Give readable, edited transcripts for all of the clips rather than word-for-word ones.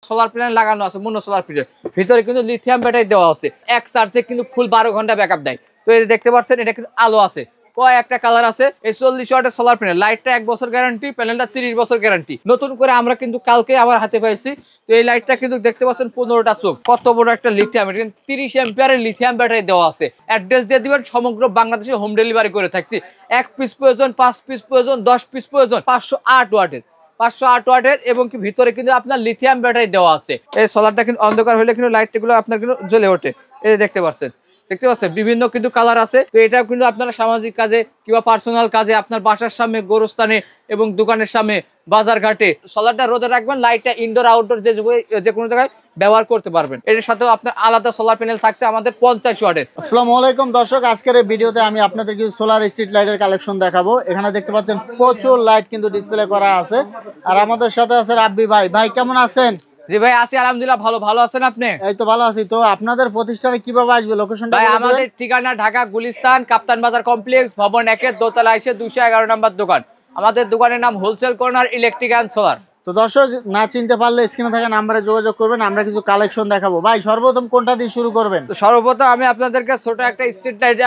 Solar panel লাগানো আছে, মনো solar panel ভিতরে কিন্তু লিথিয়াম ব্যাটারি দেওয়া আছে। এক চার্জে কিন্তু ফুল 12 ঘন্টা ব্যাকআপ দেয়। তো এই দেখতে পাচ্ছেন এটা কিন্তু আলো আছে, একটা কালার আছে। এই 40 ওয়াটের সোলার প্যানেল, লাইটটা 1 বছর গ্যারান্টি, প্যানেলটা 30 বছর গ্যারান্টি। নতুন করে আমরা কিন্তু কালকে আবার হাতে পাইছি। তো এই লাইটটা কিন্তু দেখতে পাচ্ছেন 15টা চোখ, কত বড় একটা লিথিয়াম, এটা 30 অ্যাম্পিয়ারের লিথিয়াম ব্যাটারি দেওয়া আছে। অ্যাড্রেস দিয়ে দিবেন, সমগ্র বাংলাদেশে হোম ডেলিভারি করে থাকছি। 1 পিস প্রয়োজন, 5 পিস প্রয়োজন, 10 পিস প্রয়োজন, 508 ওয়াটের 508 ওয়াটের এবং কি ভিতরে কিন্তু আপনার লিথিয়াম ব্যাটারি দেওয়া আছে। এই সোলারটা কিন্তু অন্ধকার হলে কিন্তু লাইটগুলো আপনার কিন্তু জ্বলে ওঠে। এই দেখতে পাচ্ছেন বিভিন্ন কিন্তু কালার আছে। তো এটা কিন্তু আপনারা সামাজিক কাজে কিংবা পার্সোনাল কাজে, আপনার বাসার সামনে, গোরস্থানে এবং দোকানের সামনে, বাজার ঘাটে সোলারটা রোদে রাখবেন। লাইটটা ইনডোর আউটডোর যে কোনো জায়গায় ব্যবহার করতে পারবেন। এর সাথেও আপনার আলাদা সোলার প্যানেল থাকছে আমাদের 50 ওয়াটের। আসসালামু আলাইকুম দর্শক, আজকের এই ভিডিওতে আমি আপনাদের কিছু সোলার স্ট্রিট লাইটের কালেকশন দেখাবো। এখানে দেখতে পাচ্ছেন প্রচুর লাইট কিন্তু ডিসপ্লে করা আছে। আর আমাদের সাথে আছে রাব্বি ভাই। ভাই কেমন আছেন? জি ভাই আছি আলহামদুলিল্লাহ, ভালো আছেন আপনি? এই তো ভালো আছি। তো আপনাদের প্রতিষ্ঠানে কিভাবে আসবে, লোকেশনটা ভাই? বলে দিবেন। আমাদের ঠিকানা ঢাকা গুলিস্তান কাপ্তান বাজার কমপ্লেক্স, ভবন 1-এর দোতলা এসে 211 নম্বর দোকান। আমাদের দোকানের নাম wholesale corner electric and solar. তো দর্শক না চিনতে পারলে স্ক্রিনে থাকা নাম্বারে যোগাযোগ করবেন, আমরা কিছু কালেকশন দেখাবো। ভাই সর্বপ্রথম কোনটা দিয়ে শুরু করবেন? তো সর্বপ্রথম আমি আপনাদেরকে ছোট একটা স্ট্রিট লাইট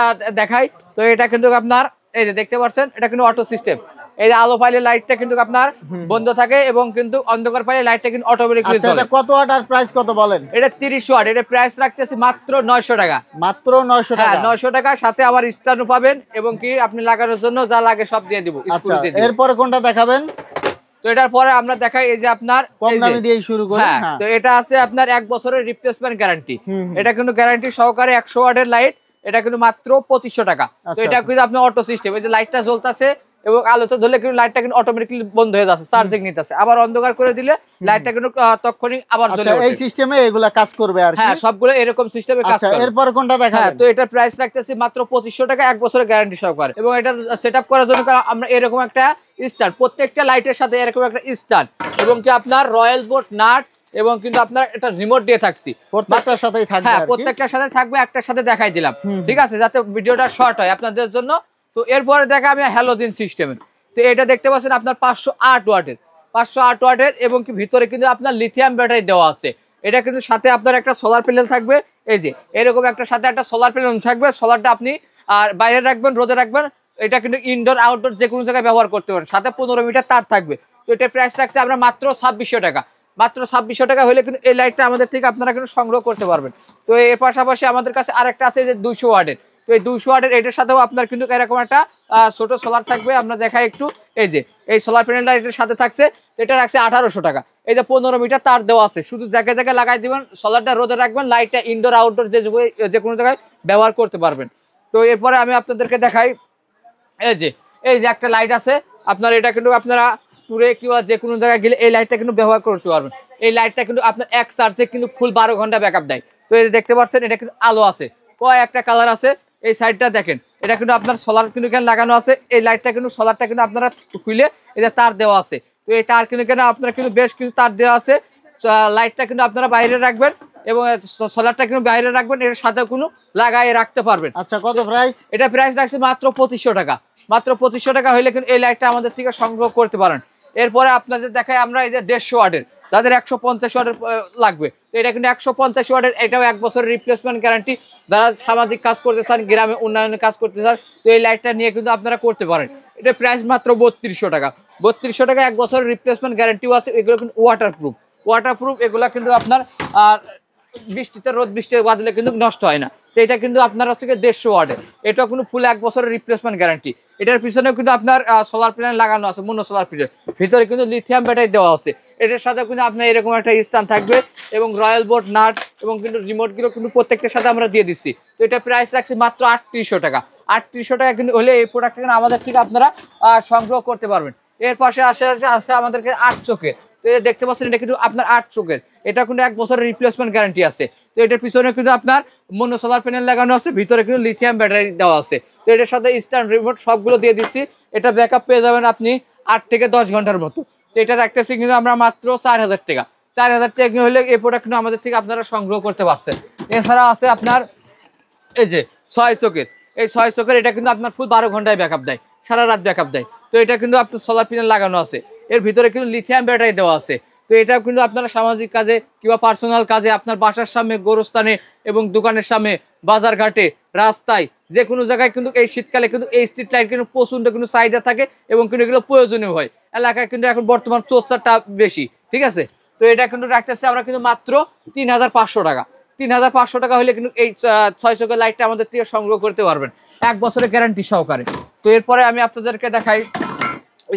দেখাই। তো এটা কিন্তু আপনার এই যে দেখতে পাচ্ছেন, এটা কিন্তু অটো সিস্টেম। এই যে আলো পাইলে লাইটটা কিন্তু আপনার বন্ধ থাকে এবং কিন্তু অন্ধকার পাইলে লাইটটা কিন্তু অটোমেটিক্যালি জ্বলে। এটা কত ওয়াট আর প্রাইস কত বলেন? এটা 30 ওয়াট, এটা প্রাইস রাখতেছি মাত্র 900 টাকা। মাত্র 900 টাকা? হ্যাঁ 900 টাকা, সাথে আবার স্ট্যান্ডও পাবেন এবং কি আপনি লাগানোর জন্য যা লাগে সব দিয়ে দিব। আচ্ছা, এরপরে কোনটা দেখাবেন? তো এটার পরে আমরা দেখাই এই যে আপনার কম দামি দিয়েই শুরু করি। হ্যাঁ, তো এটা আছে আপনার 1 বছরের রিপ্লেসমেন্ট গ্যারান্টি। এটা কিন্তু গ্যারান্টি সহকারে 100 ওয়াটের লাইট। এটা কিন্তু মাত্র 2500 টাকা। তো এটা কিন্তু আপনার অটো সিস্টেম, এই যে লাইটটা জ্বলতেছে এবং আলোতে ধরলে কিন্তু লাইটটা কিন্তু অটোমেটিক্যালি বন্ধ হয়ে যাচ্ছে, চার্জিং নিতেছে। আবার অন্ধকার করে দিলে লাইটটা কিন্তু তৎক্ষণিক আবার জ্বলে ওঠে। এই সিস্টেমে এগুলা কাজ করবে আর কি? হ্যাঁ, সবগুলো এরকম সিস্টেমে কাজ করে। এরপর কোনটা দেখাবেন? তো এটার প্রাইস রাখতেছি মাত্র 2500 টাকা, 1 বছরের গ্যারান্টি সহকারে। এবং এটা সেটআপ করার জন্য আমরা এরকম একটা স্ট্যান্ড, প্রত্যেকটা লাইটের সাথে এরকম একটা স্ট্যান্ড এবং কি আপনার রয়্যাল বোর্ড নাট এবং কিন্তু আপনার এটা রিমোট দিয়ে থাকছি। প্রত্যেকটার সাথেই থাকবে? হ্যাঁ, প্রত্যেকটার সাথে থাকবে, একটার সাথে দেখাই দিলাম, ঠিক আছে, যাতে ভিডিওটা শর্ট হয় আপনাদের জন্য। তো এরপরে দেখা আমি হ্যালোজেন সিস্টেমের। তো এটা দেখতে পাচ্ছেন আপনার 508 ওয়াটের এবং কি ভিতরে কিন্তু আপনার লিথিয়াম ব্যাটারি দেওয়া আছে। এটা কিন্তু সাথে আপনার একটা সোলার প্যানেল থাকবে। এই যে এরকম একটা সাথে একটা সোলার প্যানেল থাকবে। সোলারটা আপনি আর বাইরে রাখবেন, রোদে রাখবেন। এটা কিন্তু ইনডোর আউটডোর যে কোনো জায়গায় ব্যবহার করতে পারেন। সাথে 15 মিটার তার থাকবে। তো এটা প্রাইস রাখছে আমরা মাত্র 2600 টাকা। মাত্র 2600 টাকা হলে কিন্তু এই লাইটটা আমাদের থেকে আপনারা কিন্তু সংগ্রহ করতে পারবেন। তো এর পাশাপাশি আমাদের কাছে আরেকটা আছে যে 200 ওয়াটের। তো এই 200 ওয়াটের এটার সাথেও আপনার কিন্তু এরকম একটা ছোট সোলার থাকবে। আমরা দেখাই একটু। এই যে এই সোলার প্যানেলটা এটার সাথে থাকছে, এটা রাখছে 1800 টাকা। এই যে 15 মিটার তার দেওয়া আছে, শুধু জায়গায় জায়গায় লাগাই দিবেন, সোলারটা রোদে রাখবেন, লাইটটা ইনডোর আউটডোর যে কোনো জায়গায় ব্যবহার করতে পারবেন। তো এরপরে আমি আপনাদেরকে দেখাই এই যে একটা লাইট আছে আপনার। এটা কিন্তু আপনারা ট্যুরে কিংবা যে কোনো জায়গায় গেলে এই লাইটটা কিন্তু ব্যবহার করতে পারবেন। এই লাইটটা কিন্তু আপনার এক চার্জে কিন্তু ফুল 12 ঘন্টা ব্যাকআপ দেয়। তো এই দেখতে পাচ্ছেন, এটা কিন্তু আলো আছে, একটা কালার আছে। এই সাইডটা দেখেন, এটা কিন্তু আপনার সোলার কিন্তু এখানে লাগানো আছে। এই লাইটটা কিন্তু সোলারটা কিন্তু আপনারা খুলে এটা তার দেওয়া আছে। তো এই তার কিন্তু এখানে আপনার কিন্তু বেশ কিছু তার দেওয়া আছে। লাইটটা কিন্তু আপনারা বাইরে রাখবেন এবং সোলারটা কিন্তু বাইরে রাখবেন, এর সাথে কোনো লাগাই রাখতে পারবেন। আচ্ছা, কত প্রাইস? এটা প্রাইস রাখছে মাত্র 2500 টাকা। মাত্র 2500 টাকা হলে কিন্তু এই লাইটটা আমাদের থেকে সংগ্রহ করতে পারেন। এরপরে আপনাদের দেখাই আমরা এই যে 150 ওয়াটের, যাদের 150 ওয়াটের লাগবে। তো এটা কিন্তু 150 ওয়াটের, এটাও 1 বছরের রিপ্লেসমেন্ট গ্যারান্টি। যারা সামাজিক কাজ করতে চান, গ্রামে উন্নয়নের কাজ করতে চান, তো এই লাইটটা নিয়ে কিন্তু আপনারা করতে পারেন। এটা প্রাইস মাত্র 3200 টাকা। 3200 টাকা, 1 বছরের রিপ্লেসমেন্ট গ্যারান্টিও আছে। এগুলো কিন্তু ওয়াটারপ্রুফ। এগুলো কিন্তু আপনার বৃষ্টিতে, রোদ বৃষ্টি বাদলে কিন্তু নষ্ট হয় না। তো এটা কিন্তু আপনার হচ্ছে 150 ওয়াটের, এটা কিন্তু ফুল 1 বছরের রিপ্লেসমেন্ট গ্যারান্টি। এটার পিছনেও কিন্তু আপনার সোলার প্যানেল লাগানো আছে, মনো সোলার প্যানেল ভিতরে কিন্তু লিথিয়াম ব্যাটারি দেওয়া আছে। এটার সাথে কিন্তু আপনার এরকম একটা স্ট্যান্ড থাকবে এবং রয়্যাল বোর্ড নাট এবং কিন্তু রিমোটগুলো কিন্তু প্রত্যেকটার সাথে আমরা দিয়ে দিচ্ছি। তো এটা প্রাইস রাখছি মাত্র 3800 টাকা। 3800 টাকা কিন্তু হলে এই প্রোডাক্টটা কিন্তু আমাদের থেকে আপনারা সংগ্রহ করতে পারবেন। এর পাশে আসে আমাদেরকে 8 চোখের। তো দেখতে পাচ্ছেন, এটা কিন্তু আপনার 8 চোখের। এটা কিন্তু 1 বছরের রিপ্লেসমেন্ট গ্যারান্টি আছে। তো এটার পিছনে কিন্তু আপনার মনো সোলার প্যানেল লাগানো আছে, ভিতরে কিন্তু লিথিয়াম ব্যাটারি দেওয়া আছে। তো এটার সাথে স্ট্যান্ড, রিমোট সবগুলো দিয়ে দিচ্ছি। এটা ব্যাকআপ পেয়ে যাবেন আপনি 8 থেকে 10 ঘন্টার মতো। তো এটা রাখতেছি কিন্তু আমরা মাত্র 4000 টাকা। 4000 টাকা হলে এই প্রোডাক্ট কিন্তু আমাদের থেকে আপনারা সংগ্রহ করতে পারছেন। এছাড়া আছে আপনার এই যে 6 চোখের। এই 6 চোখের এটা কিন্তু আপনার ফুল 12 ঘন্টায় ব্যাকআপ দেয়, সারা রাত ব্যাকআপ দেয়। তো এটা কিন্তু আপনার সোলার প্যানেল লাগানো আছে, এর ভিতরে কিন্তু লিথিয়াম ব্যাটারি দেওয়া আছে। তো এটা কিন্তু আপনারা সামাজিক কাজে কিংবা পার্সোনাল কাজে আপনার বাসার সামনে, গোরস্থানে এবং দোকানের সামনে, বাজার ঘাটে, রাস্তায়, যে কোনো জায়গায় কিন্তু এই শীতকালে কিন্তু এই স্ট্রিট লাইট কিন্তু প্রচণ্ড কিন্তু চাহিদা থাকে এবং কিন্তু এগুলো প্রয়োজনীয় হয়। এলাকায় কিন্তু এখন বর্তমান চর্চাটা বেশি, ঠিক আছে। তো এটা কিন্তু রাখতেছে আমরা কিন্তু মাত্র 3500 টাকা। 3500 টাকা হলে কিন্তু এই 6 চোখের লাইটটা আমাদের থেকে সংগ্রহ করতে পারবেন 1 বছরের গ্যারান্টি সহকারে। তো এরপরে আমি আপনাদেরকে দেখাই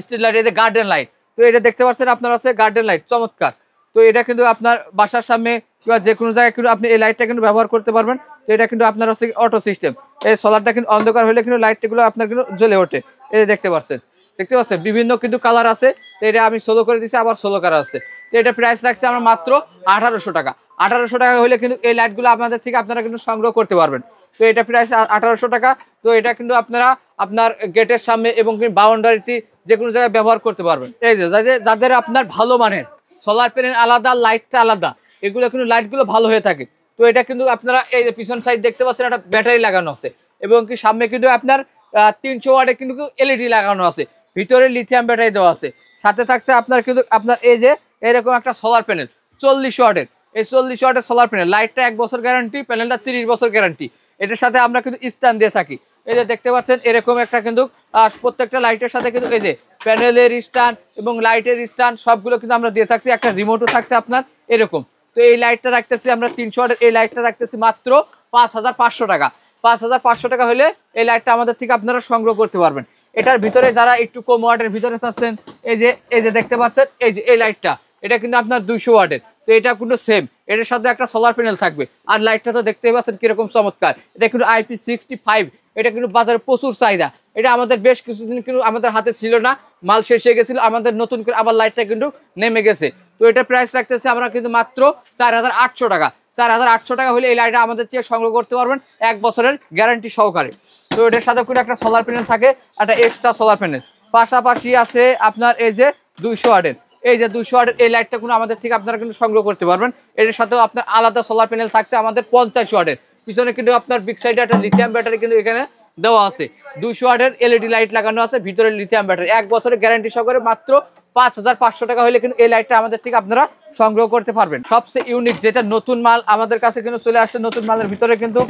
স্ট্রিট লাইট, এই যে গার্ডেন লাইট। তো এটা দেখতে পাচ্ছেন আপনার আছে গার্ডেন লাইট, চমৎকার। তো এটা কিন্তু আপনার বাসার সামনে কিংবা যে কোনো জায়গায় কিন্তু আপনি এই লাইটটা কিন্তু ব্যবহার করতে পারবেন। তো এটা কিন্তু আপনার হচ্ছে অটো সিস্টেম, এই সোলারটা কিন্তু অন্ধকার হলে কিন্তু লাইটগুলো আপনার কিন্তু জ্বলে ওঠে। এই দেখতে পাচ্ছেন বিভিন্ন কিন্তু কালার আছে। তো এটা আমি সোলো করে দিচ্ছি, আবার সোলো কালার আছে। তো এটা প্রাইস রাখছি আমরা মাত্র 1800 টাকা। 1800 টাকা হলে কিন্তু এই লাইটগুলো আপনাদের থেকে আপনারা কিন্তু সংগ্রহ করতে পারবেন। তো এটা প্রাইস 1800 টাকা। তো এটা কিন্তু আপনারা আপনার গেটের সামনে এবং বাউন্ডারিতে যে কোনো জায়গায় ব্যবহার করতে পারবেন। এই যে যাদের আপনার ভালো মানের সোলার প্যানেল আলাদা, লাইটটা আলাদা, এগুলো কিন্তু লাইটগুলো ভালো হয়ে থাকে। তো এটা কিন্তু আপনারা এই যে পিছন সাইড দেখতে পাচ্ছেন একটা ব্যাটারি লাগানো আছে এবং কি সামনে কিন্তু আপনার 300 ওয়াটের কিন্তু এলইডি লাগানো আছে, ভিতরে লিথিয়াম ব্যাটারি দেওয়া আছে। সাথে থাকছে আপনার কিন্তু আপনার এই যে এরকম একটা সোলার প্যানেল 40 ওয়াটের, এই 40 ওয়াটের সোলার প্যানেল। লাইটটা 1 বছর গ্যারান্টি, প্যানেলটা 30 বছর গ্যারান্টি। এটার সাথে আমরা কিন্তু স্ট্যান্ড দিয়ে থাকি। এই যে দেখতে পাচ্ছেন এরকম একটা কিন্তু প্রত্যেকটা লাইটের সাথে কিন্তু এই যে প্যানেলের স্ট্যান্ড এবং লাইটের স্ট্যান্ড সবগুলো কিন্তু আমরা দিয়ে থাকছি। একটা রিমোটও থাকছে আপনার এরকম। তো এই লাইটটা রাখতেছি আমরা 300 ওয়াটের, এই লাইটটা রাখতেছি মাত্র 5500 টাকা। 5500 টাকা হলে এই লাইটটা আমাদের থেকে আপনারা সংগ্রহ করতে পারবেন। এটার ভিতরে যারা একটু কম ওয়াটের ভিতরে চাচ্ছেন, এই যে দেখতে পাচ্ছেন এই যে এই লাইটটা, এটা কিন্তু আপনার 200 ওয়াটের। তো এটা কিন্তু সেম, এটার সাথে একটা সোলার প্যানেল থাকবে। আর লাইটটা তো দেখতেই পাচ্ছেন কিরকম চমৎকার। এটা কিন্তু IP65, এটা কিন্তু বাজারে প্রচুর চাহিদা। এটা আমাদের বেশ কিছুদিন কিন্তু আমাদের হাতে ছিল না, মাল শেষ হয়ে গেছিল, আমাদের নতুন করে আবার লাইটটা কিন্তু নেমে গেছে। তো এটা প্রাইস রাখতেছে আমরা কিন্তু মাত্র 4800 টাকা। 4800 টাকা হলে এই লাইটটা আমাদের থেকে সংগ্রহ করতে পারবেন 1 বছরের গ্যারান্টি সহকারে। তো এটার সাথে করে একটা সোলার প্যানেল থাকে, একটা এক্সট্রা সোলার প্যানেল। পাশাপাশি আছে আপনার এই যে 200 ওয়াটের, এই যে 200 ওয়াটের এই লাইটটা কিন্তু আমাদের থেকে আপনারা কিন্তু সংগ্রহ করতে পারবেন। এর সাথেও আপনার আলাদা সোলার প্যানেল থাকছে আমাদের 50 ওয়াটের। পিছনে কিন্তু আপনার বিগ সাইডে একটা লিথিয়াম ব্যাটারি কিন্তু এখানে দেওয়া আছে। 200 ওয়াটের এলইডি লাইট লাগানো আছে, ভিতরে লিথিয়াম ব্যাটারি। 1 বছরের গ্যারান্টি সহকারে মাত্র 5500 টাকা হলে কিন্তু এই লাইটটা আমাদের থেকে আপনারা সংগ্রহ করতে পারবেন। সবচেয়ে ইউনিক যেটা নতুন মাল আমাদের কাছে কিন্তু চলে আসছে, নতুন মালের ভিতরে কিন্তু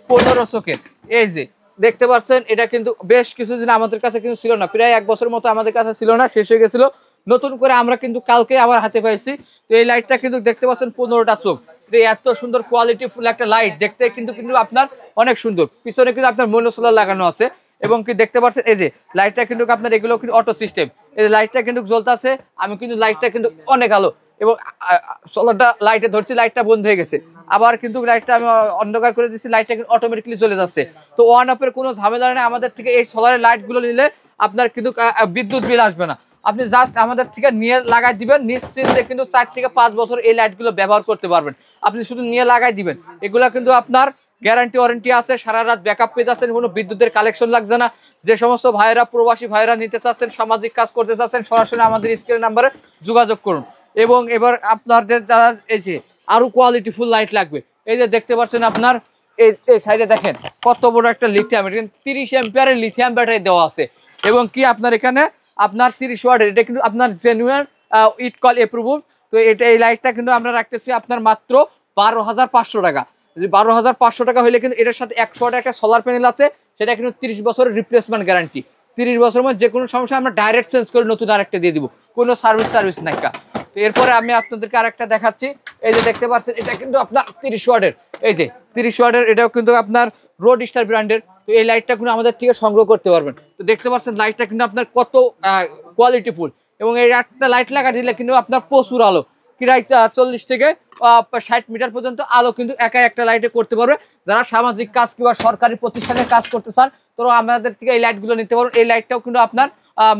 15 চোখের এই যে দেখতে পাচ্ছেন, এটা কিন্তু বেশ কিছুদিন আমাদের কাছে কিন্তু ছিল না, প্রায় 1 বছরের মতো আমাদের কাছে ছিল না, শেষ হয়ে গেছিল। নতুন করে আমরা কিন্তু কালকে আবার হাতে পাইছি। তো এই লাইটটা কিন্তু দেখতে পাচ্ছেন 15টা চোখ, এত সুন্দর কোয়ালিটি ফুল একটা লাইট, দেখতে কিন্তু আপনার অনেক সুন্দর। পিছনে কিন্তু আপনার মনোসোলার লাগানো আছে এবং কি দেখতে পাচ্ছেন এই যে লাইটটা কিন্তু আপনার এগুলো কিন্তু অটো সিস্টেম। এই লাইটটা কিন্তু জ্বলতেছে, আমি কিন্তু লাইটটা কিন্তু অনেক আলো এবং সোলারটা লাইটে ধরছি, লাইটটা বন্ধ হয়ে গেছে, আবার কিন্তু লাইটটা আমি অন্ধকার করে দিচ্ছি, লাইটটা কিন্তু অটোমেটিকলি চলে যাচ্ছে। তো ওয়ান আপের কোনো ঝামেলা নেই আমাদের থেকে। এই সোলারের লাইটগুলো নিলে আপনার কিন্তু বিদ্যুৎ বিল আসবে না, আপনি জাস্ট আমাদের থেকে নিয়ে লাগাই দিবেন, নিশ্চিন্তে কিন্তু 4 থেকে 5 বছর এই লাইটগুলো ব্যবহার করতে পারবেন। আপনি শুধু নিয়ে লাগাই দিবেন, এগুলো কিন্তু আপনার গ্যারান্টি ওয়ারেন্টি আছে, সারা রাত ব্যাকআপ পেয়ে যাচ্ছেন, কোনো বিদ্যুতের কালেকশন লাগছে না। যে সমস্ত ভাইয়েরা প্রবাসী ভাইয়েরা নিতে চাচ্ছেন, সামাজিক কাজ করতে চাচ্ছেন, সরাসরি আমাদের স্ক্রিনের নাম্বারে যোগাযোগ করুন। এবং এবার আপনাদের যারা এই যে আরো কোয়ালিটিফুল লাইট লাগবে, এই যে দেখতে পাচ্ছেন আপনার এই সাইডে দেখেন কত বড় একটা লিথিয়াম, 30 অ্যাম্পিয়ারের লিথিয়াম ব্যাটারি দেওয়া আছে এবং কি আপনার এখানে আপনার 30 ওয়াটের, এটা কিন্তু আপনার জেনুইন ইট কল অ্যাপ্রুভড। তো এই লাইটটা কিন্তু আমরা রাখতেছি আপনার মাত্র 12500 টাকা। 12500 টাকা হলে কিন্তু এটার সাথে 100 ওয়াটের একটা সোলার প্যানেল আছে, সেটা কিন্তু 30 বছরের রিপ্লেসমেন্ট গ্যারান্টি। 30 বছরের মধ্যে যে কোনো সমস্যা আমরা ডাইরেক্ট চেঞ্জ করে নতুন আরেকটা দিয়ে দিব, কোনো সার্ভিস নাই। তো এরপরে আমি আপনাদেরকে আরেকটা দেখাচ্ছি, এই যে দেখতে পাচ্ছেন এটা কিন্তু আপনার 30 ওয়াটের, এই যে 30 ওয়াটের, এটাও কিন্তু আপনার রোড স্টার ব্র্যান্ডের। তো এই লাইটটা কিন্তু আমাদের থেকে সংগ্রহ করতে পারবেন। তো দেখতে পাচ্ছেন লাইটটা কিন্তু আপনার কত কোয়ালিটিফুল এবং এই একটা লাইট লাগা দিলে কিন্তু আপনার প্রচুর আলো, প্রায় 40 থেকে 60 মিটার পর্যন্ত আলো কিন্তু একাই একটা লাইটে করতে পারবে। যারা সামাজিক কাজ কিংবা সরকারি প্রতিষ্ঠানে কাজ করতে চান, তো আমাদের থেকে এই লাইটগুলো নিতে পারবেন। এই লাইটটাও কিন্তু আপনার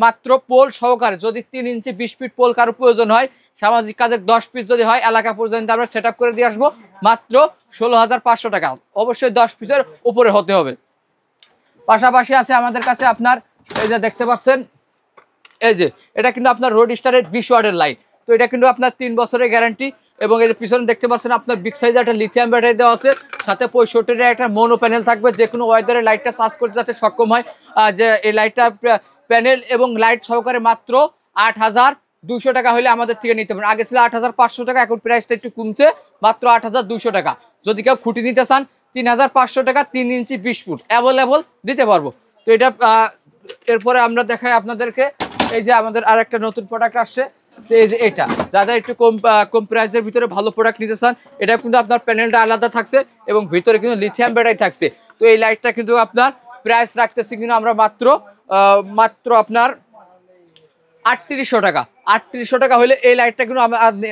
মাত্র পোল সহকারে, যদি 3 ইঞ্চি 20 ফিট পোল কারো প্রয়োজন হয়, সামাজিক কাজের 10 পিস যদি হয়, এলাকা পর্যন্ত আমরা সেট আপ করে দিয়ে আসবো মাত্র 16500 টাকা। অবশ্যই 10 পিসের উপরে হতে হবে। পাশাপাশি আছে আমাদের কাছে আপনার এই যে দেখতে পাচ্ছেন, এই যে এটা কিন্তু আপনার রোড স্টারের 20 ওয়াটের লাইট। তো এটা কিন্তু আপনার 3 বছরের গ্যারান্টি এবং এই যে পিছনে দেখতে পাচ্ছেন আপনার বিগ সাইজের একটা লিথিয়াম ব্যাটারি দেওয়া আছে, সাথে 65 একটা মোনো প্যানেল থাকবে, যে কোনো ওয়েদারে লাইটটা চার্জ করতে যাতে সক্ষম হয়। যে এই লাইটটা প্যানেল এবং লাইট সহকারে মাত্র 200 টাকা হলে আমাদের থেকে নিতে পারেন। আগে ছিল 8500 টাকা, এখন প্রাইসটা একটু কমছে, মাত্র 8200 টাকা। যদি কেউ খুঁটি নিতে চান 3500 টাকা, 3 ইঞ্চি 20 ফুট অ্যাভেলেবল দিতে পারবো। তো এটা এরপরে আমরা দেখাই আপনাদেরকে, এই যে আমাদের আরেকটা নতুন প্রোডাক্ট আসছে। তো এই যে এটা যারা একটু কম প্রাইসের ভিতরে ভালো প্রোডাক্ট নিতে চান, এটা কিন্তু আপনার প্যানেলটা আলাদা থাকছে এবং ভিতরে কিন্তু লিথিয়াম ব্যাটারি থাকছে। তো এই লাইটটা কিন্তু আপনার প্রাইস রাখতেছি কিন্তু আমরা মাত্র আপনার 3800 টাকা। 3800 টাকা হলে এই লাইটটা কিন্তু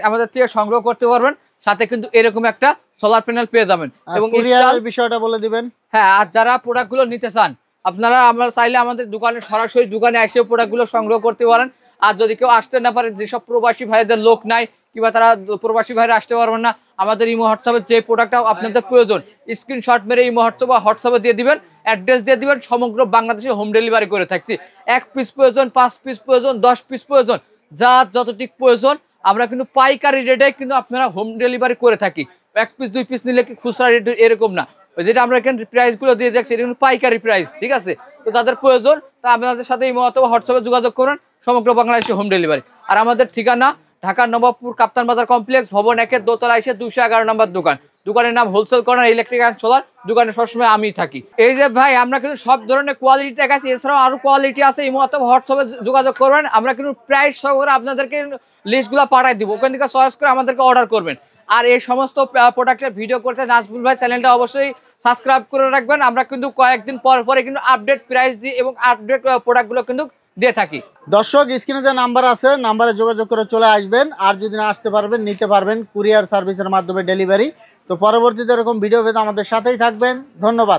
আমাদের থেকে সংগ্রহ করতে পারবেন। সাথে কিন্তু এরকম একটা সোলার প্যানেল পেয়ে যাবেন এবং কুরিয়ারের বিষয়টা বলে দিবেন। হ্যাঁ, আর যারা প্রোডাক্টগুলো নিতে চান আপনারা, আমরা চাইলে আমাদের দোকানে সরাসরি দোকানে এসে প্রোডাক্টগুলো সংগ্রহ করতে পারেন। আর যদি কেউ আসতে না পারে, যেসব প্রবাসী ভাইদের লোক নাই কিংবা তারা প্রবাসী ভাইরা আসতে পারবেন না, আমাদের ইমো হোয়াটসঅ্যাপে যে প্রোডাক্টটা আপনাদের প্রয়োজন স্ক্রিনশট মেরে ইমো হোয়াটসঅ্যাপে দিয়ে দিবেন, অ্যাড্রেস দিয়ে দিবেন। সমগ্র বাংলাদেশে হোম ডেলিভারি করে থাকছি। 1 পিস প্রয়োজন, 5 পিস প্রয়োজন, 10 পিস প্রয়োজন, যা যতটুক প্রয়োজন আমরা কিন্তু পাইকারি রেটে কিন্তু আপনারা হোম ডেলিভারি করে থাকি। 1 পিস 2 পিস নিলে কি খুচরা রেট এরকম না, যেটা আমরা এখানে প্রাইসগুলো দিয়ে দেখছি এটা কিন্তু পাইকারি প্রাইস, ঠিক আছে। তো তাদের প্রয়োজন তা আপনাদের সাথে ইমো অথবা হোয়াটসঅ্যাপে যোগাযোগ করুন, সমগ্র বাংলাদেশে হোম ডেলিভারি। আর আমাদের ঠিকানা ঢাকার নবাবপুর কাপ্তান বাজার কমপ্লেক্স, ভবন 1-এর দোতলা এসে 211 নম্বর দোকান। দোকানের নাম wholesale corner electric and solar. দোকানে সবসময় আমি থাকি। এই যে ভাই, আমরা কিন্তু সব ধরনের কোয়ালিটি দেখাচ্ছি, এছাড়াও আরো কোয়ালিটি আছে। ইমো অথবা হোয়াটসঅ্যাপে যোগাযোগ করবেন, আমরা কিন্তু প্রাইস সহকারে আপনাদেরকে লিস্টগুলো পাঠাই দিব, ওখান থেকে চয়েস করে আমাদেরকে অর্ডার করবেন। আর এই সমস্ত প্রোডাক্টের ভিডিও করতে নাজমুল ভাই চ্যানেলটা অবশ্যই সাবস্ক্রাইব করে রাখবেন। আমরা কিন্তু কয়েকদিন পরে কিন্তু আপডেট প্রাইস দিই এবং আপডেট প্রোডাক্টগুলো কিন্তু দিয়ে থাকি। দর্শক, স্ক্রিনে যে নাম্বার আছে নাম্বারে যোগাযোগ করে চলে আসবেন। আর যদি না আসতে পারবেন, নিতে পারবেন কুরিয়ার সার্ভিসের মাধ্যমে ডেলিভারি। তো পরবর্তীতে এরকম ভিডিও পেতে আমাদের সাথেই থাকবেন। ধন্যবাদ।